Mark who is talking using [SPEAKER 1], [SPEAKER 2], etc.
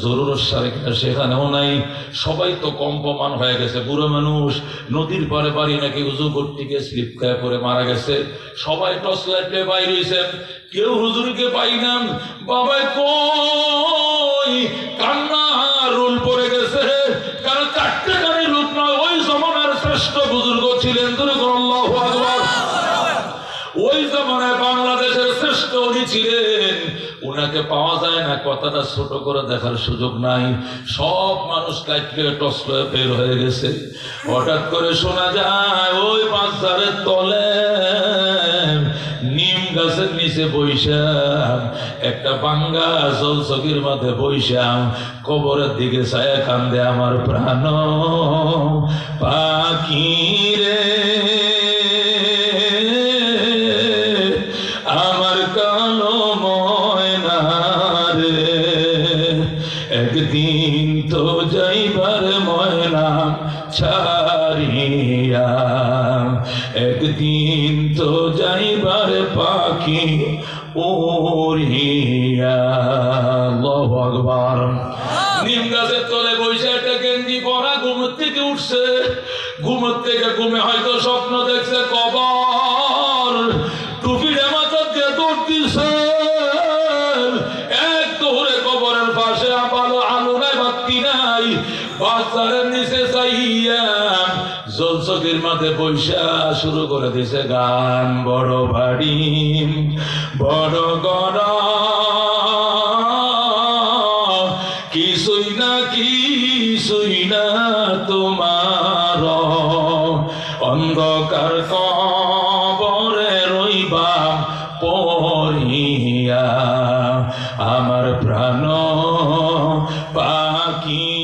[SPEAKER 1] জরুরত সারে কিনা সেখানেও নাই। সবাই তো কম্পমান হয়ে গেছে। বুড়ো মানুষ নদীর পারে বাড়ি নাকি উজু করতে গিয়ে স্লিপ খেয়ে পরে মারা গেছে। সবাই টর্চ লাইটে বাইরে হয়েছে, কেউ হুজুরকে পাই না। বাবাই কই কান্না রোল পড়ে গেছে, কারণ চারটে গাড়ি লোক নয়, ওই জমানার শ্রেষ্ঠ বুজুর্গ ছিলেন। আল্লাহু আকবার। ওই জমানায় বাংলাদেশের শ্রেষ্ঠ উনি ছিলেন, উনাকে পাওয়া যায় না। কথাটা ছোট করে দেখার সুযোগ নাই। সব মানুষ লাইটে টর্চ বের হয়ে গেছে। হঠাৎ করে শোনা যায় ওই বাজারের তলে নিম গাছের নিচে বৈশাম, একটা বাঙ্গা জলচকির মাঝে বৈশাম, কবরের দিকে ছায়া কান্দে আমার প্রাণ পাখি রে, আমার কালো ময়না রে, একদিন তো যাইবার ময়না ছাড়িয়া, একদিন তো যাইবার পাখি উড়িয়া। আল্লাহু আকবার। নিম গাছের তলে বসে একটা গেঞ্জি পরা ঘুম থেকে উঠছে। ঘুম থেকে ঘুমে হয়তো স্বপ্ন দেখছে কবর, টুপিটা মাথা দিয়ে দৌড় দিছে। এক দৌড়ে কবরের পাশে আলো আলো নাই, বাতি নাই, বাজারের নিচে চাইয়া জলচকির মাঝে বৈশা শুরু করে দিছে গান। বড় বাড়ি বড় গড়, কিছুই না তোমার, অন্ধকার কবরে রইবা পড়িয়া, আমার প্রাণ পাখি